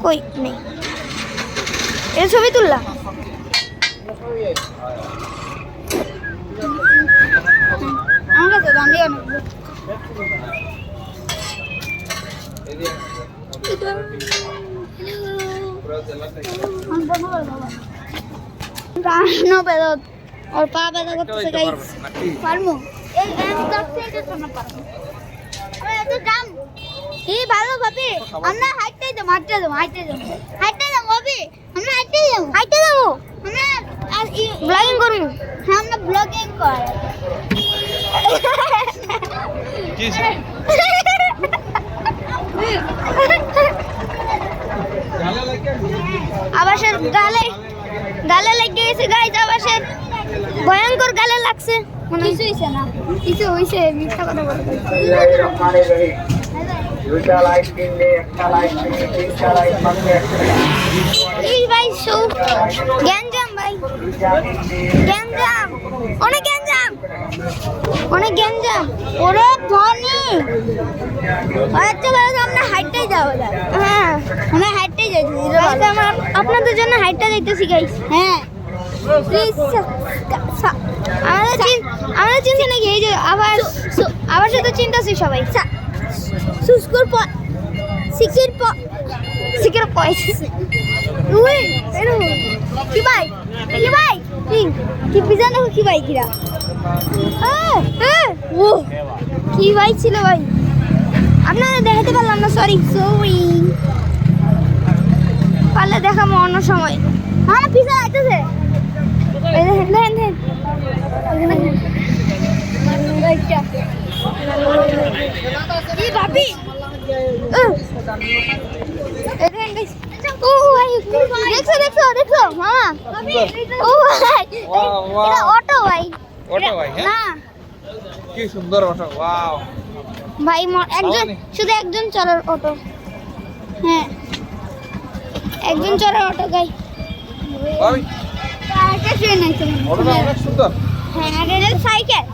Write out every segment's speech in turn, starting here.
কই নেই এর ছবি তুললাম আমার কাছে দাম দিয়ে অনেক রানো বেদত और पा पैदा করতেছে গাইস পারমু এই এন্ড থেকে শোনা পারমু আরে এত দাম এই ভালো ভাবি আমরা হাইটে যাম ভাবি আমরা হাইটে যাব আমরা ব্লগিং করব হ্যাঁ আমরা ব্লগিং কর কি আবাসের গালে লেগে গেছে গাইস আবাসের ভয়ঙ্কর গালে লাগছে কিছু হইছে না কিছু হইছে মিথ্যা কথা বলে দুইটা লাইট কিনলে একটা লাইট কিনলে তিনটা লাইট মাত্র এই ভাই সো গ্যাঞ্জাম ভাই গ্যাঞ্জাম অনেক গ্যাঞ্জাম ওরে ধনি আচ্ছা ভাই আমরা হাইটটাই যাব হ্যাঁ আমরা হাইটটাই যাইছি আমরা আপনাদের জন্য হাইটটা যাইতেছি গাইস হ্যাঁ প্লিজ আমরা চিন্তা নাকি এই যে আবার সাথে চিন্তাছি সবাই সুস্কুর সিকের পয়সা উই এরো কি ভাই কি পিজা না কি ভাই কিরা ও কি ভাই ছিল ভাই আপনারা দেখাতে পারলাম না সরি পারলে দেখাবো অন্য সময় হ্যাঁ পিজা আইতেছে ভাবি দেখো মামা অটো ভাই না কি সুন্দর অটো ওয়াও ভাই শুধু একজন চলার অটো হ্যাঁ একজন চলার অটো গাই অনেক সুন্দর হ্যাঁ এটা সাইকেল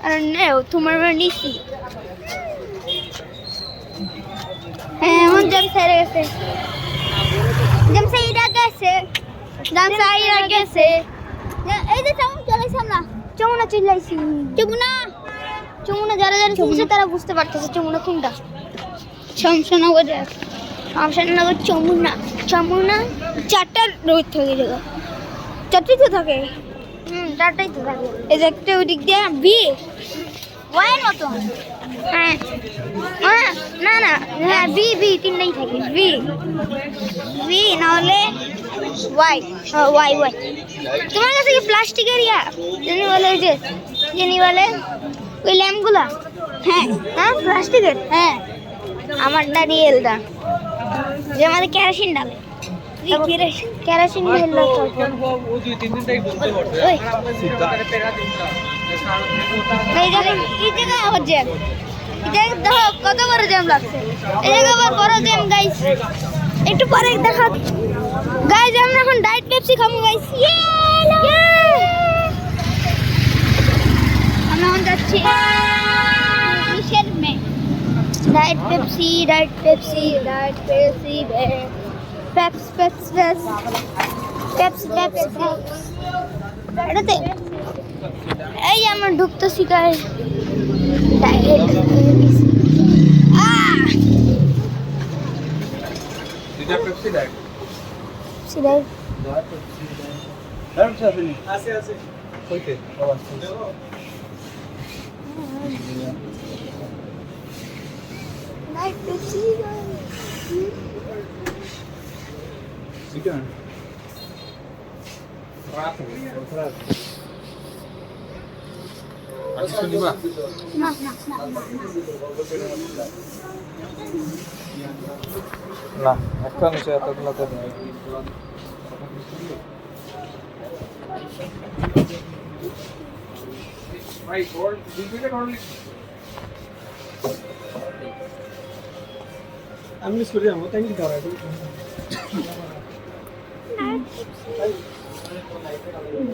আরে নেও তোমার নিছি হ্যাঁ এমন জামসাইরা গেছে এই যে চমুনা চিল্লাইছি চমুনা যারা চিনছে তারা বুঝতে পারতেছে চমুনা কোনটা শামসানগর চমুনা চারটার রোড থাকে জায়গা চারটাই তো থাকে চারটাই তো থাকে এই যে একটা ওই দিক দিয়ে বি ওয়াইয়ের মতো হ্যাঁ না হ্যাঁ বি তিনটাই থাকে বি নাহলে ওয়াই তোমার কাছে কি প্লাস্টিকের জানি বলে ওই যে ওই ল্যাম্পগুলা হ্যাঁ প্লাস্টিকের হ্যাঁ আমার নারিয়েলটা যে আমাদের কেরোসিন ডালে কেরোসিন ঢেললো কত বড় জ্যাম লাগছে এই জায়গা আবার বড় জ্যাম গাইস একটু পরে দেখা গাইস আমরা এখন ডায়েট পেপসি খাবো গাইস আমরা এখন যাচ্ছি डाइट पेप्सी এটাতে এই আমরা ঢুকতেছি গাইস ডাইরেক্ট দুইটা পেপসি ডাইট সিধাই আছে কইতে diet Pepsi Chicken. Prato. Adesso di va. No. না একটা নিচে এতগুলো তো নেই ভাই গোল্ড ডিজিটাল অনলি আমি মিস করি আমি তাই কি দাঁড়ায়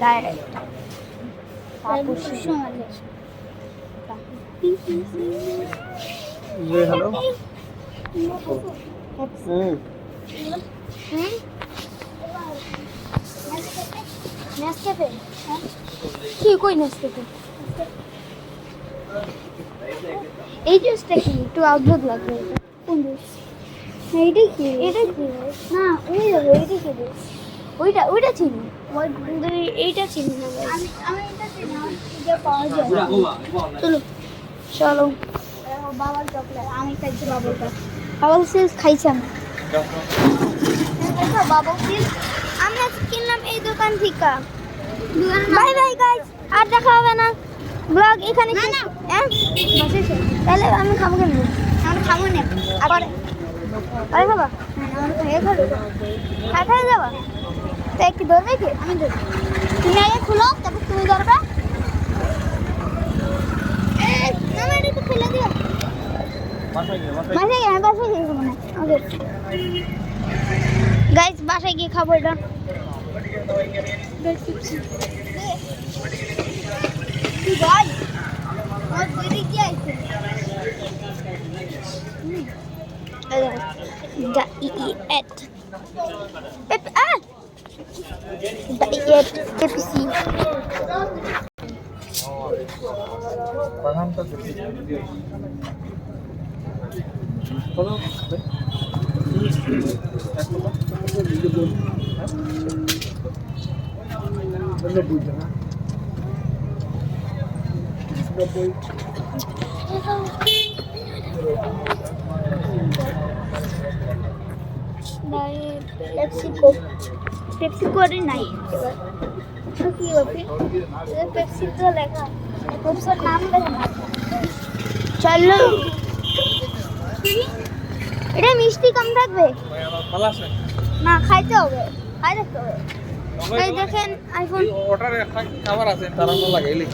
डायरेक्ट হ্যালো নেসক্যাফে কি কই নেসক্যাফে এই জুসটা কি একটু অদ্ভুত লাগবে কোন জুস এইটা কি না ওই এইটা কি জুস ওইটা চিনি এইটা চিনি না আমি এটা চিনি এটা পাওয়া যায় চলো চলো বাবার চকলেট আমি খাইছি বাবল সিল্ক খাইছি আমি দেখো বাবল সিল্ক আমরা কিনলাম এই দোকান থেকে বাই বাই গাইস আর দেখা হবে না ব্লগ এখানে হ্যাঁ তাহলে আমি খাবো কেন আমি খাবো না আরে খাবা খাই যাবা তাই কি ধরবে কি আমি ধরবো তুমি আগে খুলো তারপর তুমি ধরবে না এটা খুলে দিও বাসায় গিয়ে মনে ওকে গাইস বাসায় গিয়ে খাবো এটা ভাই আমার বইতে কি আছে da iet pep da iet pepsi প্রধানটা দেখি হলো পেপসিকো নাই কি হবে পেপসিকো লেখা পেপসির নাম লেখা না চলো এটা মিষ্টি কম থাকবে ভালো আছে না খাইতে হবে খাই দেখতে হবে এই দেখেন আইফোন অর্ডারে খাবার আছে তারা লাগাইলে